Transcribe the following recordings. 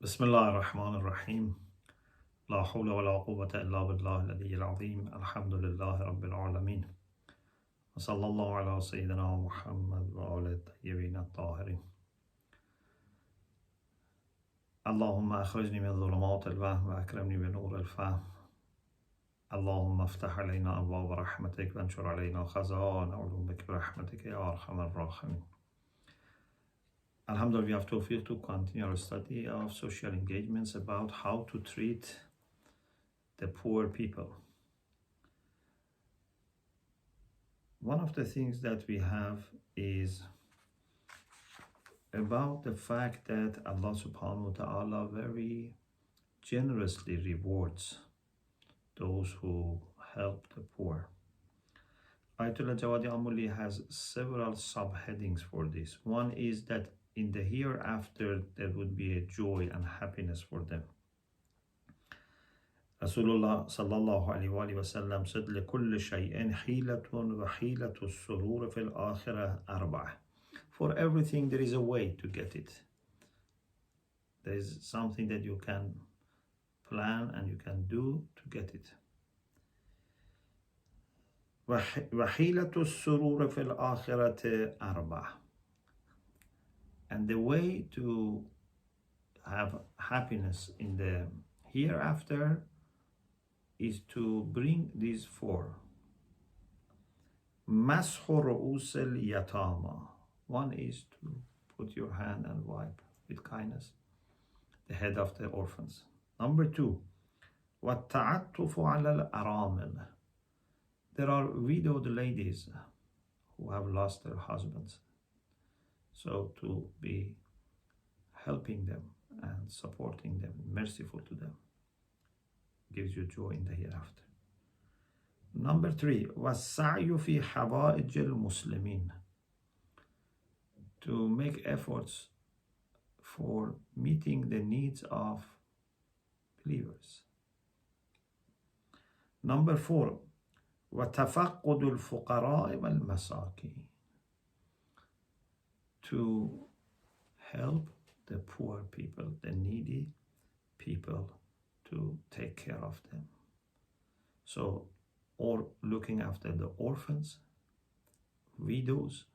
بسم الله الرحمن الرحيم لا حول ولا قوة إلا بالله العلي العظيم الحمد لله رب العالمين وصلى الله على سيدنا محمد وآل الطيبين الطاهرين اللهم أخرجني من ظلمات الوهم وأكرمني بنور الفهم اللهم افتح علينا أبواب رحمتك وانشر علينا خزائن علومك برحمتك يا أرحم الراحمين. Alhamdulillah, we have tawfiq to continue our study of social engagements about how to treat the poor people. One of the things that we have is about the fact that Allah subhanahu wa ta'ala very generously rewards those who help the poor. Ayatollah Jawadi Amuli has several subheadings for this. One is that in the hereafter there would be a joy and happiness for them. Rasulullah sallallahu alaihi wasallam said, لِكُلِّ شَيْءٍ حِيلَةٌ وَحِيلَةُ السُّرُورِ فِي الْآخِرَةِ أَرْبَعَةٌ. For everything there is a way to get it. There is something that you can plan and you can do to get it. وَحِيلَةُ السُّرُورِ فِي الْآخِرَةِ أَرْبَعَةٌ. And the way to have happiness in the hereafter is to bring these four. مَسْحُ رُؤُوسِ الْيَتَامَى. One is to put your hand and wipe with kindness the head of the orphans. Number two, وَالتَّعَطُّفُ عَلَى الْأَرَامِلِ. There are widowed ladies who have lost their husbands. So to be helping them and supporting them, merciful to them, gives you joy in the hereafter. Number three, وَالسَّعْيُ فِي حَوَائِجِ الْمُسْلِمِينَ. To make efforts for meeting the needs of believers. Number four, وَتَفَقُّدُ الْفُقَرَاءِ وَالْمَسَاكِينَ. To help the poor people, the needy people, to take care of them. So, or looking after the orphans, widows,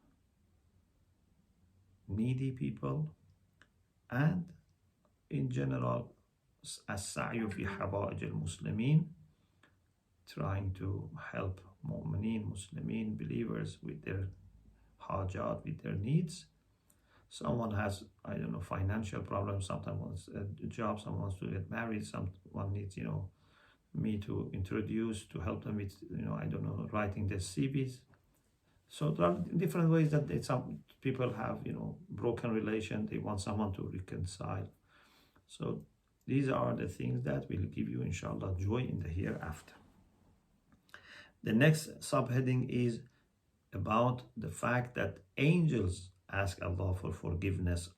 needy people, and in general, as-sa'yu fi hawa'ij al-muslimin, trying to help mu'mineen, Muslimin, believers with their hajat, with their needs. Someone has, financial problems, someone wants a job, someone wants to get married, someone needs, me to introduce, to help them with, writing their CVs. So there are different ways that some people have, broken relation, they want someone to reconcile. So these are the things that will give you, inshallah, joy in the hereafter. The next subheading is about the fact that angels ask Allah for forgiveness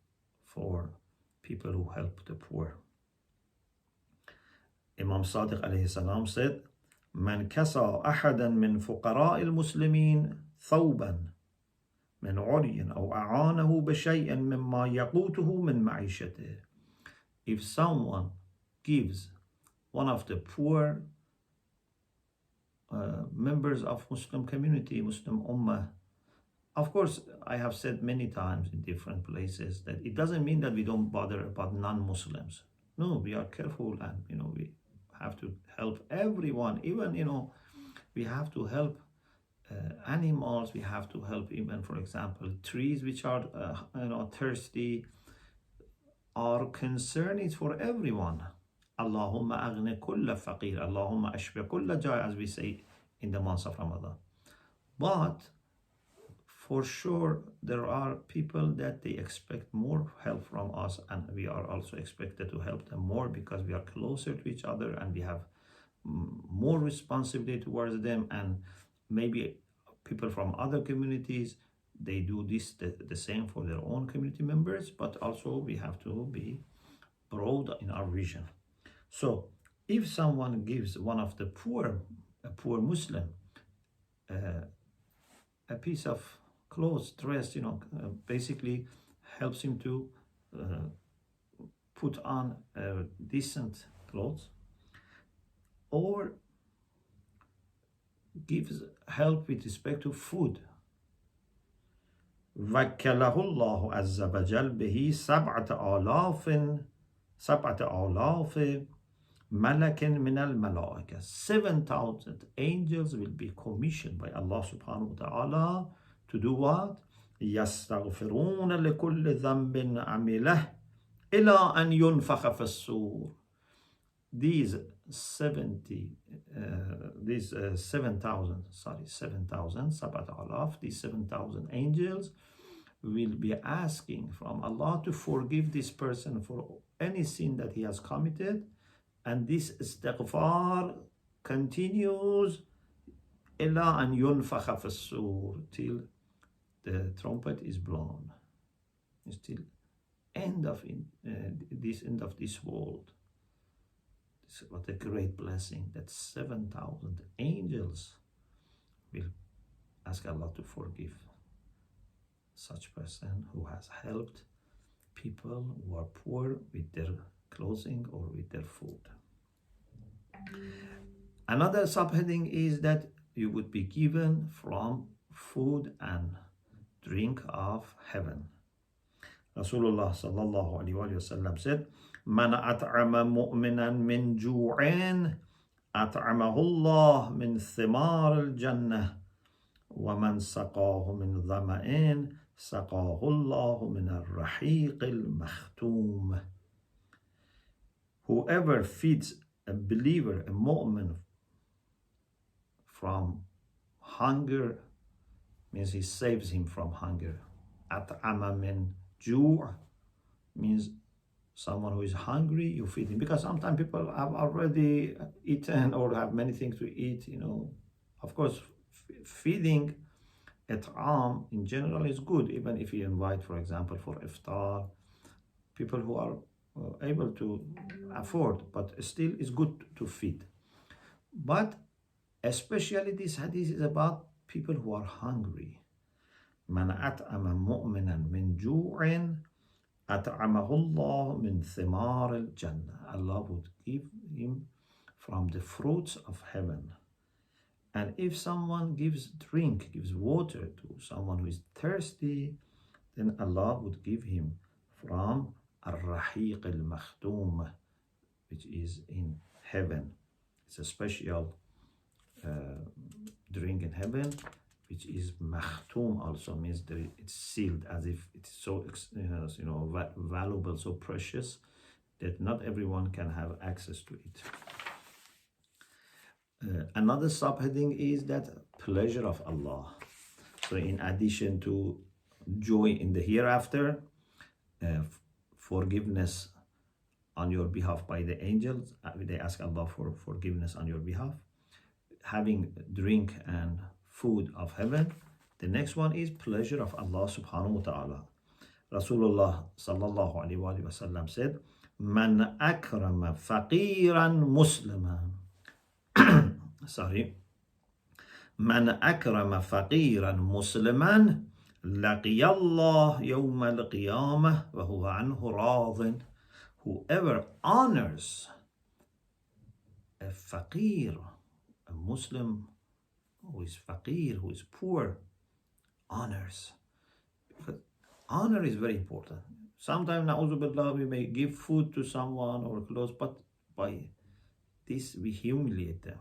for people who help the poor. Imam Sadiq alayhi salam said, من كسى أحدا من فقراء المسلمين ثوبا من عري أو أعانه بشيء مما يقوته من معيشته. If someone gives one of the poor members of Muslim community, Muslim Ummah, of course, I have said many times in different places that it doesn't mean that we don't bother about non-Muslims. No, we are careful and, we have to help everyone. Even, we have to help animals. We have to help even, for example, trees which are, thirsty. Our concern is for everyone. Allahumma aghni kulla faqir. Allahumma ashbi kulla jai, as we say in the month of Ramadan. But for sure, there are people that they expect more help from us, and we are also expected to help them more because we are closer to each other and we have more responsibility towards them. And maybe people from other communities, they do this the same for their own community members, but also we have to be broad in our vision. So if someone gives one of the a poor Muslim, a piece of clothes, dress, basically helps him to put on decent clothes, or gives help with respect to food. وكله الله عز وجل به سبعة آلاف ملك من الملائكة. 7,000 angels will be commissioned by Allah subhanahu wa ta'ala to do what? يستغفرون لكل ذنب عمله إلى أن ينفخ في الصور. These 7,000, Sabat Alaf, these 7,000 angels will be asking from Allah to forgive this person for any sin that he has committed, and this istighfar continues إلى أن ينفخ في الصور, till the trumpet is blown. It's till end of this world. What a great blessing that 7,000 angels will ask Allah to forgive such person who has helped people who are poor with their clothing or with their food. Another subheading is that you would be given from food and drink of heaven. Rasulullah sallallahu alaihi wasallam said, "Man at'ama mu'minan min ju'in, at'amahu Allah min thimar al-jannah, wa man saqahu min dhama'in, saqahu Allah min al-rahiq al-makhtum." Whoever feeds a believer, a mu'min, from hunger, means he saves him from hunger. At'ama min ju' means someone who is hungry, you feed him. Because sometimes people have already eaten or have many things to eat, Of course, feeding at'am in general is good, even if you invite, for example, for iftar, people who are able to afford, but still it's good to feed. But especially this hadith is about people who are hungry. Man at'ama mu'minan min ju'in, at'amahu Allah min thimar al-jannah. Allah would give him from the fruits of heaven. And if someone gives water to someone who is thirsty, then Allah would give him from al-rahiq al-makhtum, which is in heaven. It's a special drink in heaven, which is makhtum, also means that it's sealed, as if it's so valuable, so precious, that not everyone can have access to it. Another subheading is that pleasure of Allah. So in addition to joy in the hereafter, forgiveness on your behalf by the angels, they ask Allah for forgiveness on your behalf, having drink and food of heaven. The next one is pleasure of Allah subhanahu wa ta'ala. Rasulullah sallallahu alaihi wasallam said, "Man akrama faqiran musliman." Man akrama faqiran musliman laqiyallah yawm al-qiyamah wa huwa anhu radin. Whoever honors a faqir, a Muslim who is faqir, who is poor, honors. Because honor is very important. Sometimes, na'udhu billah, we may give food to someone or clothes, but by this we humiliate them.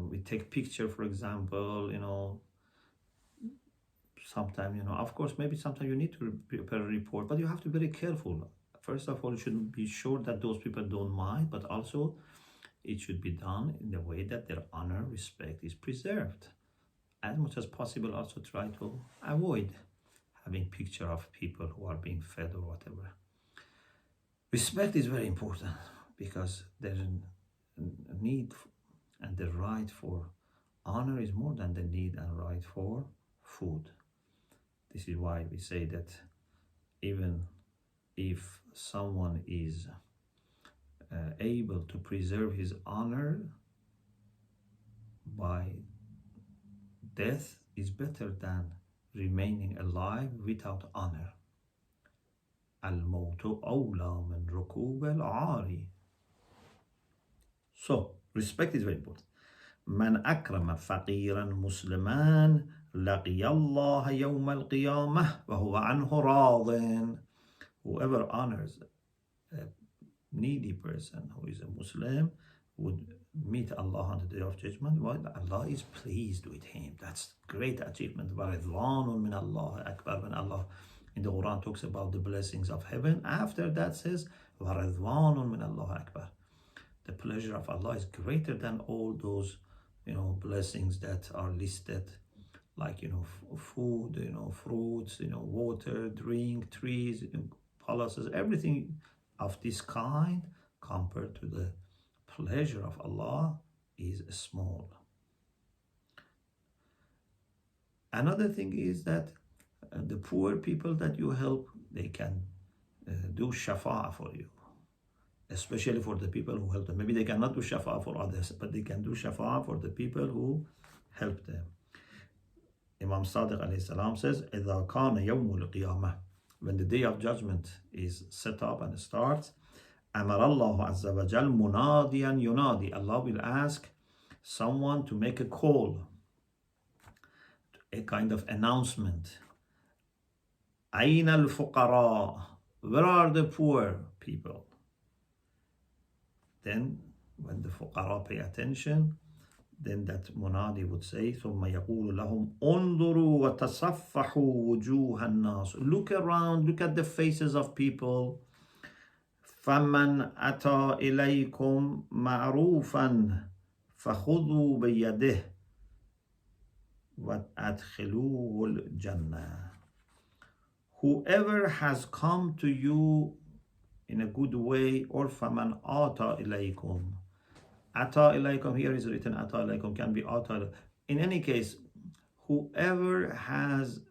We take picture, for example, sometimes, of course, maybe sometimes you need to prepare a report, but you have to be very careful. First of all, you should be sure that those people don't mind, but also it should be done in the way that their honor, respect is preserved. As much as possible, also try to avoid having picture of people who are being fed or whatever. Respect is very important, because there's a need and the right for honor is more than the need and right for food. This is why we say that even if someone is able to preserve his honor by death, is better than remaining alive without honor. الموت أولى من ركوب العار. So, respect is very important. من أكرم فقيرا مسلمان لقي الله يوم القيامة وهو عنه راض. Whoever honors a needy person who is a Muslim would meet Allah on the day of judgment while Allah is pleased with him. That's great achievement. وَرِضْوَانٌ مِّنَ اللَّهِ أَكْبَرُ. When Allah in the Quran talks about the blessings of heaven, after that says وَرِضْوَانٌ مِّنَ اللَّهِ أَكْبَرُ. The pleasure of Allah is greater than all those, blessings that are listed, like, food, fruits, water, drink, trees, palaces, everything of this kind compared to the pleasure of Allah is small. Another thing is that the poor people that you help, they can do shafa'ah for you, especially for the people who help them. Maybe they cannot do shafa'ah for others, but they can do shafa'ah for the people who help them. Imam Sadiq alayhi salam says, إِذَا كَانَ يَوْمُ الْقِيَامَةِ. When the day of judgment is set up and starts, أَمَرَ اللَّهُ عَزَّ وَجَلْ مُنَادِيًا يُنَادِي. Allah will ask someone to make a call, a kind of announcement. أَيْنَ الْفُقَرَاء. Where are the poor people? Then, when the fuqara pay attention, then that munadi would say, ثُمَّ يَقُولُ لَهُمْ انظُرُوا وَتَصَفَّحُوا وُجُوهَ النَّاسِ. Look around, look at the faces of people. فَمَنْ أَتَى إِلَيْكُمْ مَعْرُوفًا فَخُذُوا بِيَدِهِ وَأَدْخِلُوهُ الْجَنَّةِ. Whoever has come to you in a good way, or فَمَنْ أَتَى إِلَيْكُمْ. Ata ilaykum, here is written ata ilaykum, can be ata. In any case, whoever has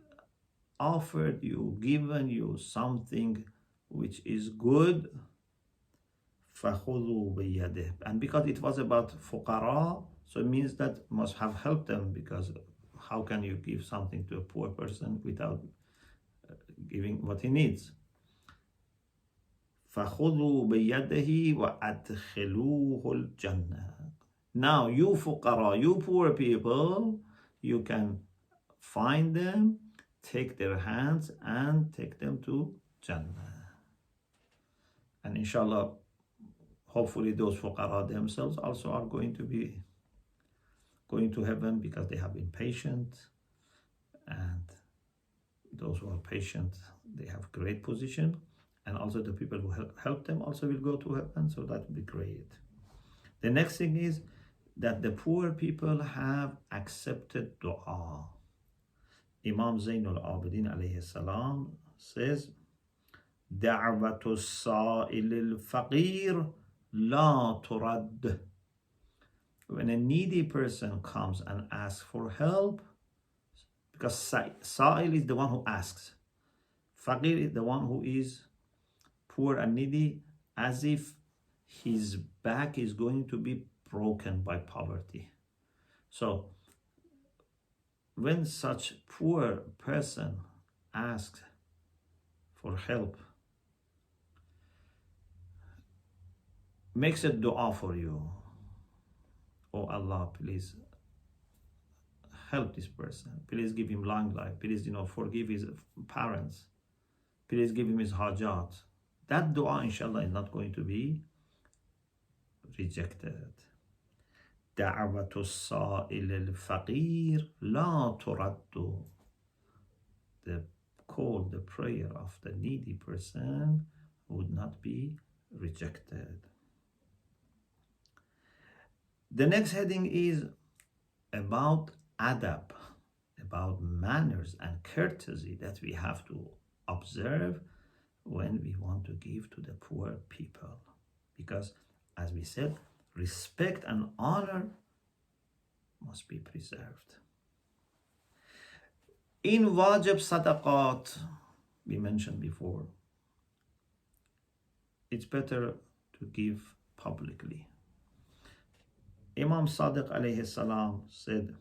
offered you, given you something which is good, فَخُذُوا بِيَدِهِ. And because it was about fuqara, so it means that must have helped them, because how can you give something to a poor person without giving what he needs? فَخُذُوا بِيَدِهِ وَأَدْخِلُوهُ الْجَنَّةِ. Now, you fuqara, you poor people, you can find them, take their hands, and take them to Jannah. And inshallah, hopefully those fuqara themselves also are going to heaven, because they have been patient. And those who are patient, they have great position. And also the people who help them also will go to heaven, so that would be great. The next thing is that the poor people have accepted dua. Imam Zainul Abidin alayhi salam says, دعوة السائل الفقير لا ترد. When a needy person comes and asks for help, because sa'il is the one who asks, faqir is the one who is poor and needy, as if his back is going to be broken by poverty. So when such poor person asks for help, makes a dua for you. Oh Allah, please help this person. Please give him long life. Please, forgive his parents. Please give him his hajat. That dua, inshallah, is not going to be rejected. دعوة السائل الفقير لا ترد. The call, the prayer of the needy person would not be rejected. The next heading is about adab, about manners and courtesy that we have to observe when we want to give to the poor people. Because, as we said, respect and honor must be preserved. In wajib sadaqat, we mentioned before, it's better to give publicly. Imam Sadiq alayhi salam said,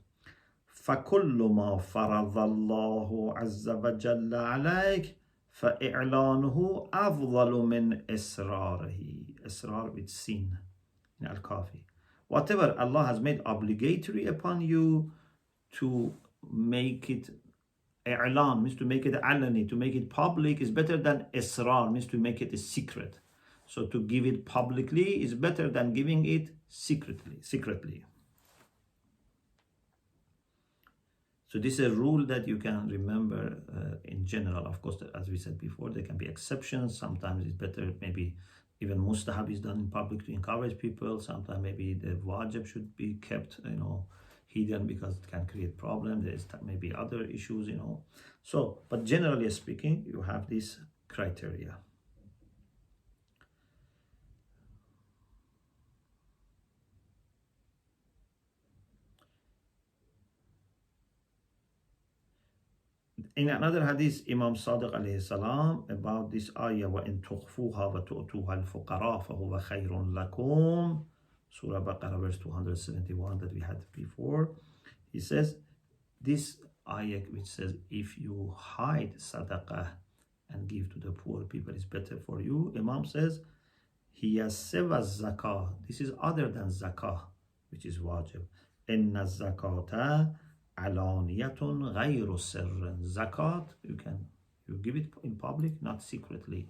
فَكُلُّ مَا فَرَضَ اللَّهُ عَزَّ وَجَلَّ عَلَيْكَ فإعلانه أفضل من إصراره. إصرار with sin in Al-Kafi. Whatever Allah has made obligatory upon you, to make it i'lan means to make it alani, to make it public is better than israr means to make it a secret. So to give it publicly is better than giving it secretly. So this is a rule that you can remember in general. Of course, as we said before, there can be exceptions. Sometimes it's better, maybe even mustahab is done in public to encourage people. Sometimes maybe the wajib should be kept, hidden because it can create problems. There's maybe other issues, So, but generally speaking, you have this criteria. In another hadith, Imam Sadiq alayhi salam, about this ayah, وَإِن تُخْفُوهَا وَتُؤْتُوهَا الْفُقَرَاءَ فَهُوَ خَيْرٌ لَكُمْ, Surah Baqarah verse 271 that we had before. He says, this ayah which says, if you hide sadaqah and give to the poor people is better for you, Imam says, hiya seva zakah. This is other than zakah, which is wajib. Inna zakata alaniyatun ghayru sirrin. Zakat, you give it in public, not secretly.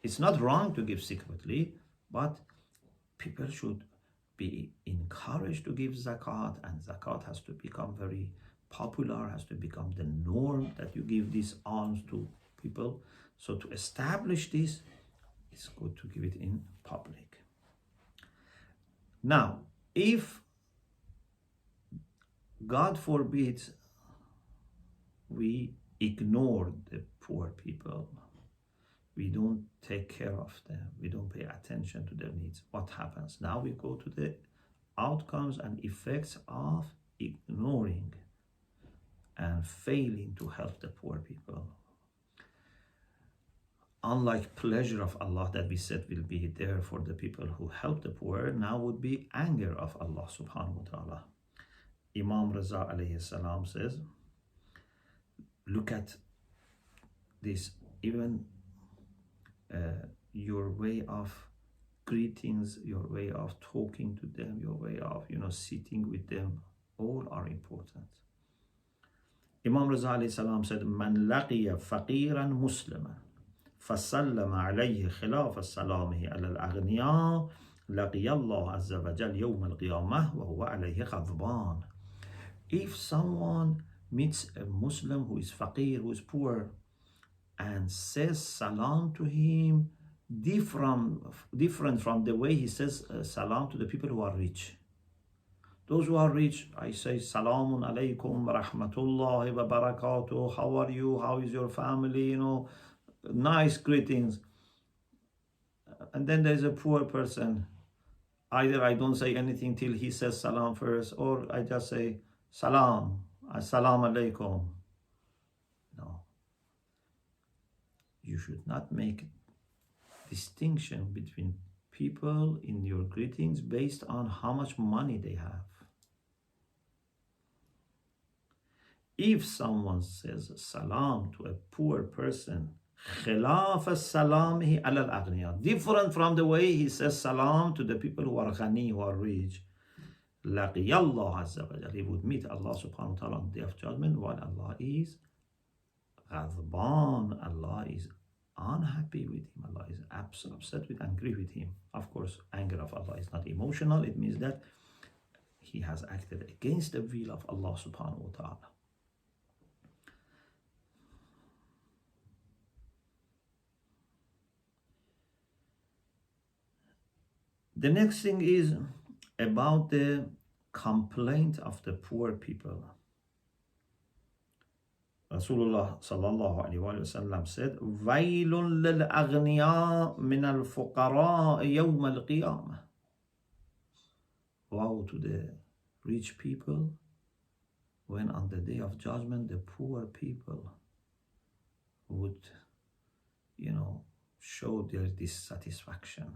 It's not wrong to give secretly, but people should be encouraged to give zakat, and zakat has to become very popular, has to become the norm that you give these alms to people. So to establish this, it's good to give it in public. Now, if God forbid we ignore the poor people, we don't take care of them, we don't pay attention to their needs, what happens? Now we go to the outcomes and effects of ignoring and failing to help the poor people. Unlike pleasure of Allah that we said will be there for the people who help the poor, now would be anger of Allah subhanahu wa ta'ala. Imam Raza alayhi salam says, look at this, even your way of greetings, your way of talking to them, your way of sitting with them, all are important. Imam Raza alayhi salam said, man laqiya faqiran musliman فسلم عليه خلاف سلامه على الأغنياء لقي الله عز وجل يوم القيامة وهو عليه غضبان. If someone meets a Muslim who is faqir, who is poor, and says salam to him different from the way he says salam to the people who are rich. Those who are rich, I say salamun alaykum wa rahmatullahi wa barakatuh, how are you, how is your family, nice greetings. And then there's a poor person, either I don't say anything till he says salam first, or I just say salam, assalamu alaikum. No, you should not make distinction between people in your greetings based on how much money they have. If someone says salam to a poor person, خلاف سلامه على الأغنياء, different from the way he says salam to the people who are ghani, who are rich, لقي الله عز وجل, he would meet Allah subhanahu wa ta'ala on the day of judgment while Allah is غضبان, Allah is unhappy with him, Allah is upset with, angry with him. Of course, anger of Allah is not emotional, it means that he has acted against the will of Allah subhanahu wa ta'ala. The next thing is about the complaint of the poor people. Rasulullah sallallahu alaihi wasallam said, وَيْلٌ لِلْأَغْنِيَاءِ مِنَ الْفُقَرَاءِ يَوْمَ الْقِيَامَةِ. Woe to the rich people when on the day of judgment the poor people would, show their dissatisfaction.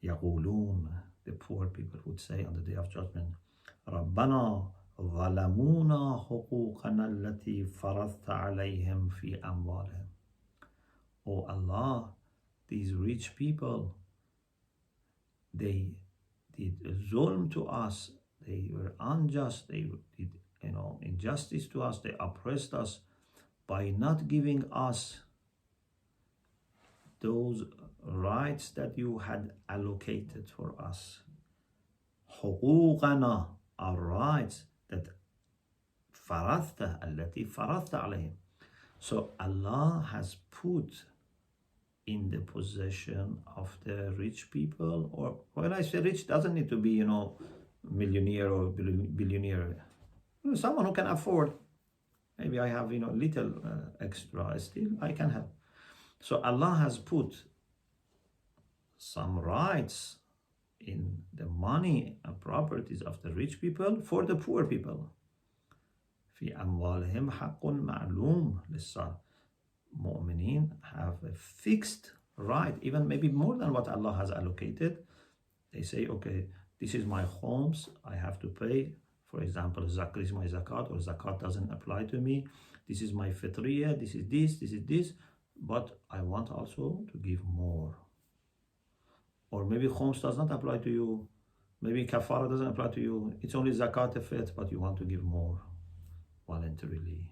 يقولون, the poor people would say on the day of judgment, ربنا ظلمونا حقوقنا التي فرضت عليهم في أموالهم. Oh Allah, these rich people, they did zulm to us, they were unjust, they did injustice to us, they oppressed us by not giving us those rights that you had allocated for us. حقوقنا, our rights that التي فرضت عليهم. So Allah has put in the possession of the rich people, or when I say rich, doesn't need to be millionaire or billionaire. Someone who can afford. Maybe I have little extra, still I can have. So Allah has put some rights in the money and properties of the rich people for the poor people. في أموالهم حق معلوم للصالح. Mu'mineen have a fixed right, even maybe more than what Allah has allocated. They say, okay, this is my homes, I have to pay. For example, Zakah is my zakat, or zakat doesn't apply to me. This is my fitriya, this is this, but I want also to give more. Or maybe homes does not apply to you. Maybe kafara doesn't apply to you. It's only zakat fit, but you want to give more voluntarily.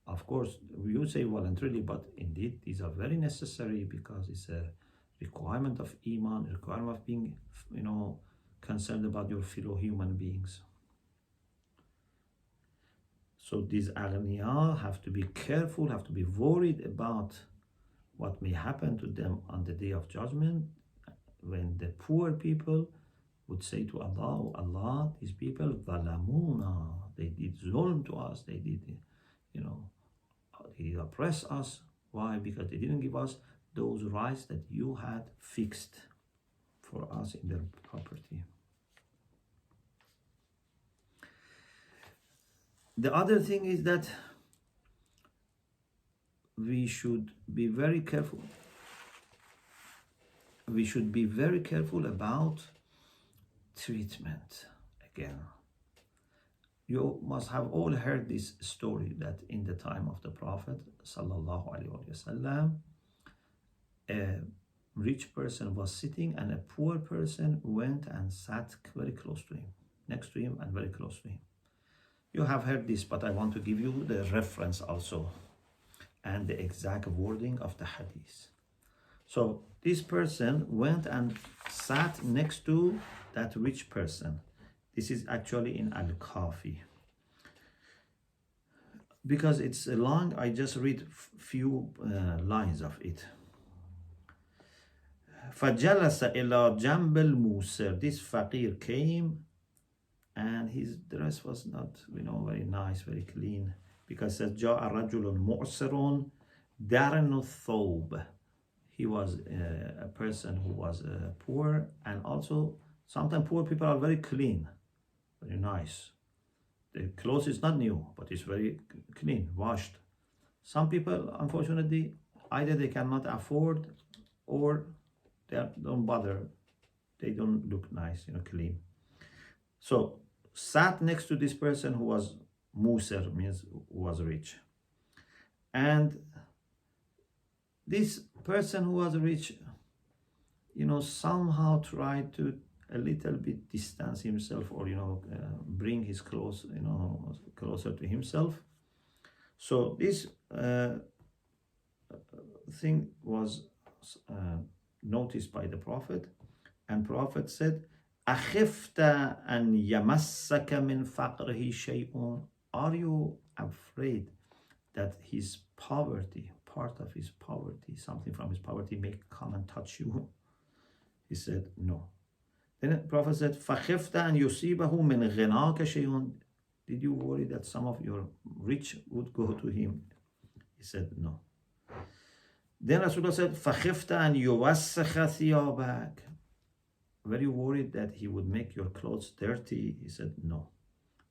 Of course, you say voluntarily, but indeed these are very necessary because it's a requirement of iman, a requirement of being, concerned about your fellow human beings. So these aghniya have to be careful, have to be worried about what may happen to them on the day of judgment, when the poor people would say to Allah, oh Allah, these people, zalamuna, they did zulm to us, they did, they oppress us. Why? Because they didn't give us those rights that you had fixed for us in their property. The other thing is that we should be very careful. We should be very careful about treatment. Again, you must have all heard this story that in the time of the Prophet sallallahu alaihi wasallam, a rich person was sitting and a poor person went and sat very close to him, next to him and very close to him. You have heard this, but I want to give you the reference also and the exact wording of the hadith. So this person went and sat next to that rich person. This is actually in Al-Kafi. Because it's long, I just read few lines of it. فَجَلَسَ إِلَى جَنْبِ الْمُوسِرِ. This faqir came and his dress was not, very nice, very clean. Because it says, جَاءَ رَجُلٌ مُعْسِرٌ دَرَنُ الثَّوْبِ. He was a person who was poor, and also sometimes poor people are very clean, very nice. The clothes is not new, but it's very clean, washed. Some people, unfortunately, either they cannot afford or they don't bother. They don't look nice, clean. So sat next to this person who was Muser, means who was rich. And this person who was rich, somehow tried to a little bit distance himself, or bring his clothes closer to himself. So this thing was noticed by the Prophet, and Prophet said, أَخِفْتَ أَنْ يَمَسَّكَ مِنْ فَقْرِهِ شَيْءٌ. Are you afraid that his poverty, part of his poverty, something from his poverty may come and touch you? He said, no. Then the Prophet said, فَخِفْتَ أَنْ يُصِيبَهُ مِنْ غِنَاكَ شَيْءٌ. Did you worry that some of your rich would go to him? He said, no. Then Rasulullah said, فَخِفْتَ أَنْ يُوَسَّخَ ثِيَابَكَ. Very worried that he would make your clothes dirty? He said, no.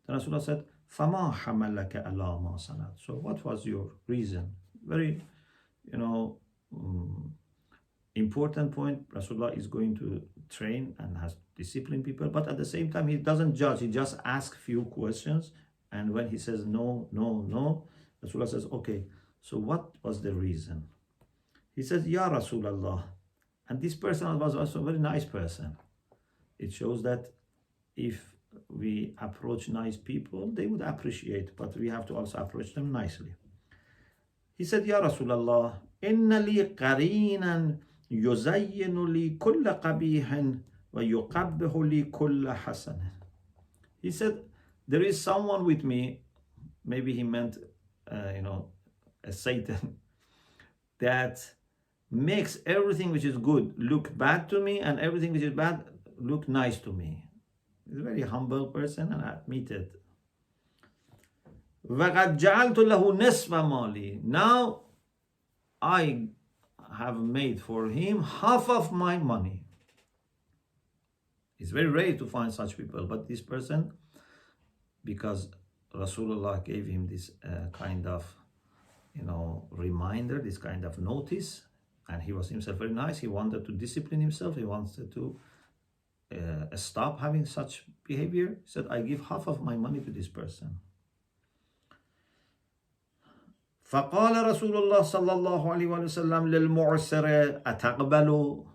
Then Rasulullah said, فَمَا حَمَلَكَ عَلَى مَا صَنَعْتَ. So what was your reason? Very, important point, Rasulullah is going to train and has disciplined people, but at the same time, he doesn't judge. He just asks few questions. And when he says no, no, no, Rasulullah says, okay, so what was the reason? He says, Ya Rasulullah. And this person was also a very nice person. It shows that if we approach nice people, they would appreciate, but we have to also approach them nicely. He said, Ya Rasulallah, inna li qarinan yuzayyinu li kulla qabihin wa yuqabbihu li kulla hasan. He said, there is someone with me, maybe he meant, a Satan, that makes everything which is good look bad to me and everything which is bad look nice to me. He's a very humble person, and I admit it. وَقَدْ جَعَلْتُ لَهُ نِصْفَ مَالِي. Now I have made for him half of my money. It's very rare to find such people, but this person, because Rasulullah gave him this kind of reminder, this kind of notice, and he was himself very nice. He wanted to discipline himself. He wanted to stop having such behavior. He said, I give half of my money to this person. فقال رسول الله صلى الله عليه وسلم للمعسر أتقبل.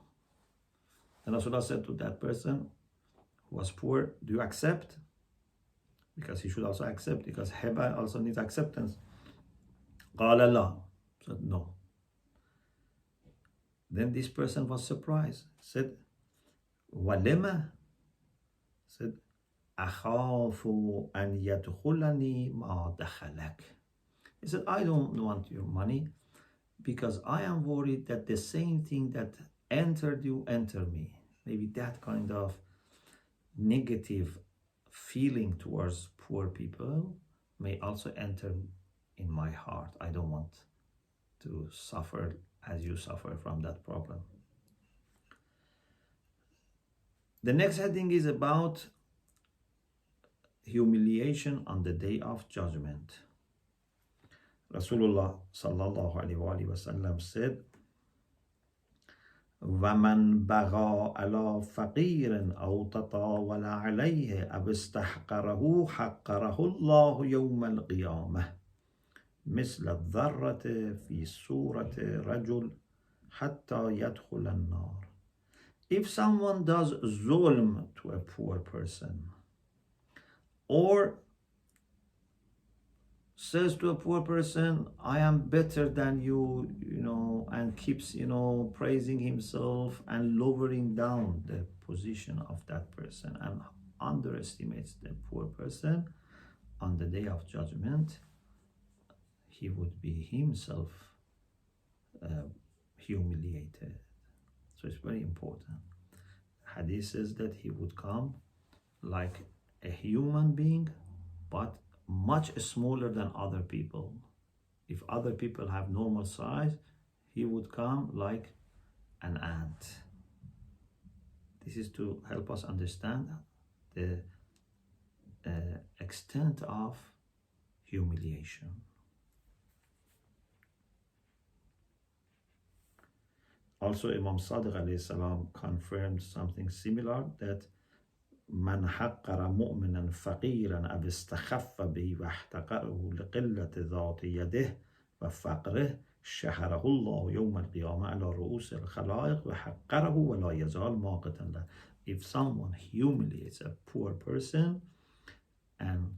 And Rasulullah said to that person who was poor, do you accept? Because he should also accept, because heba also needs acceptance. قال لا. Said no. Then this person was surprised. Said, وَلِمَ? Said, أَخَافُ أَنْ يَدْخُلَنِي مَا دَخَلَكَ. He said, I don't want your money because I am worried that the same thing that entered you enter me. Maybe that kind of negative feeling towards poor people may also enter in my heart. I don't want to suffer as you suffer from that problem. The next heading is about humiliation on the day of judgment. Rasulullah sallallahu alaihi wasallam said, وَمَنْ بَغَى عَلَى فَقِيرٍ أَوْ تَطَاوَلَ عَلَيْهِ أَوْ اسْتَحْقَرَهُ حَقَّرَهُ اللَّهُ يَوْمَ الْقِيَامَةِ مثل الذرة في صورة رجل حتى يدخل النار. If someone does zulm to a poor person, or says to a poor person, I am better than you, and keeps, praising himself and lowering down the position of that person and underestimates the poor person, on the day of judgment, he would be himself humiliated. So it's very important. Hadith says that he would come like a human being, but much smaller than other people. If other people have normal size, he would come like an ant. This is to help us understand the extent of humiliation. Also, Imam Sadiq alayhi salam confirmed something similar, that من حقر مؤمنا فقيرا أو استخف به واحتقره لقلة ذات يده وفقره شهره الله يوم القيامة على رؤوس الخلائق وحقره ولا يزال ماقتا له. If someone humiliates a poor person and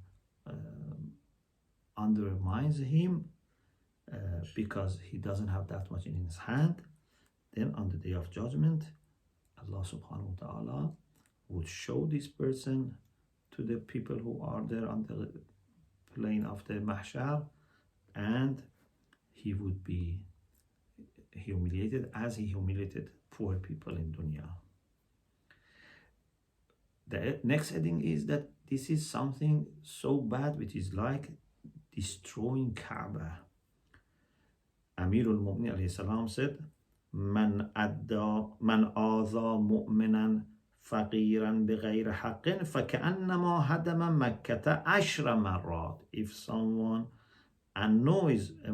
undermines him because he doesn't have that much in his hand, then on the day of judgment, Allah subhanahu wa ta'ala would show this person to the people who are there on the plane of the mahshar, and he would be humiliated as he humiliated poor people in dunya. The next heading is that this is something so bad, which is like destroying Kaaba. Amirul Mu'minin alayhi salam said, من آذى مؤمنا فقيرا بغير حق فكأنما هدم مكة 10 مرات. If someone annoys a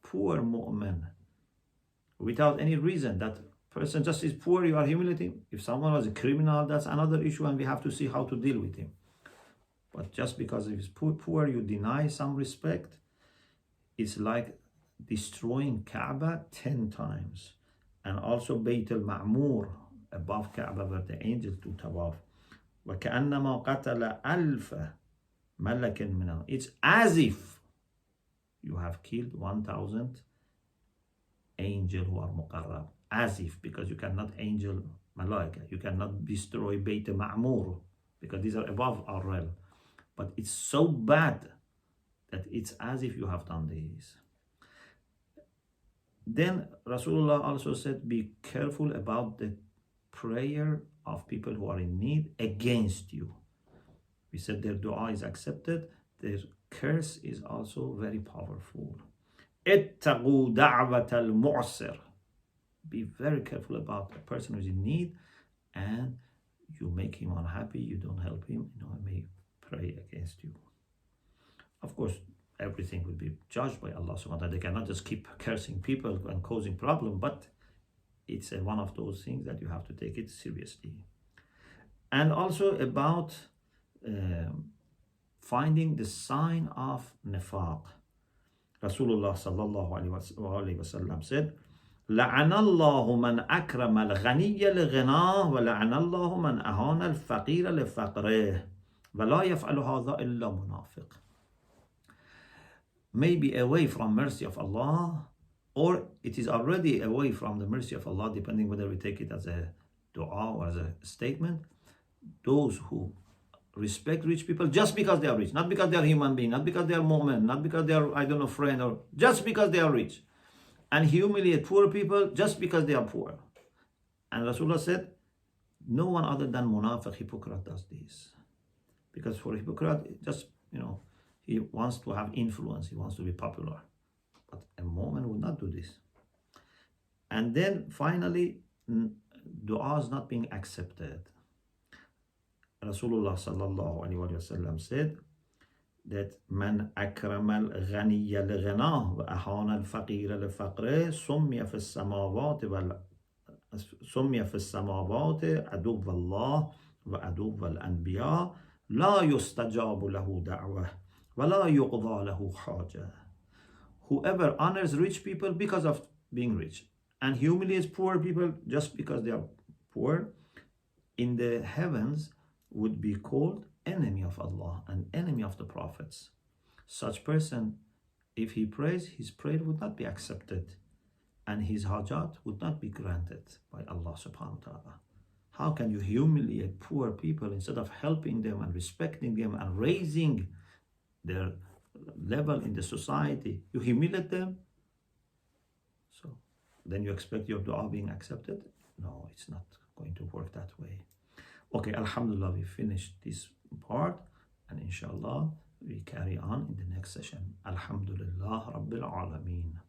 poor mu'min without any reason, that person just is poor, you are humiliating. If someone was a criminal, that's another issue, and we have to see how to deal with him. But just because he's poor, you deny some respect. It's like destroying Kaaba 10 times. And also Bayt al-Ma'mur, above Kaaba, where the angels do tawaf. وَكَأَنَّمَا قَتَلَ أَلْفَ مَلَكٍ مِنَهُ. It's as if you have killed 1,000 angels who are muqarrab. As if, because you cannot angel malaika. You cannot destroy Bayt al-Ma'mur, because these are above our realm. But it's so bad that it's as if you have done this. Then Rasulullah also said, be careful about the prayer of people who are in need against you. We said their dua is accepted, their curse is also very powerful. اتقوا دعوة المعسر. Be very careful about a person who is in need, and you make him unhappy, you don't help him, may pray against you. Of course, everything will be judged by Allah subhanahu wa ta'ala. They cannot just keep cursing people and causing problem, but it's one of those things that you have to take it seriously. And also about finding the sign of nifaq. Rasulullah sallallahu alayhi wa sallam said, لعن الله من أكرم الغني لغناه ولعن الله من أهان الفقير لفقره ولا يفعل هذا إلا منافق. Maybe away from mercy of Allah, or it is already away from the mercy of Allah, depending whether we take it as a dua or as a statement. Those who respect rich people just because they are rich, not because they are human beings, not because they are mu'min, not because they are, friend, or just because they are rich. And humiliate poor people just because they are poor. And Rasulullah said, no one other than munafiq, hypocrite, does this. Because for a hypocrite, just, he wants to have influence, he wants to be popular. But a mu'min would not do this. And then finally, dua is not being accepted. Rasulullah sallallahu alaihi wasallam said that man akram al-ghaniya li-ghanah wa ahana al-faqira li-faqrih summiya fi as-samawati aduwwa Allah wa aduwwa al-anbiya la yustajabu lahu da'wah wa la yuqda lahu hajah. Whoever honors rich people because of being rich and humiliates poor people just because they are poor, in the heavens would be called enemy of Allah and enemy of the prophets. Such person, if he prays, his prayer would not be accepted and his hajat would not be granted by Allah subhanahu wa ta'ala. How can you humiliate poor people instead of helping them and respecting them and raising their level in the society? You humiliate them, so then you expect your dua being accepted? No, it's not going to work that way. Okay, alhamdulillah, we finished this part, and inshallah we carry on in the next session. Alhamdulillah Rabbil Alameen.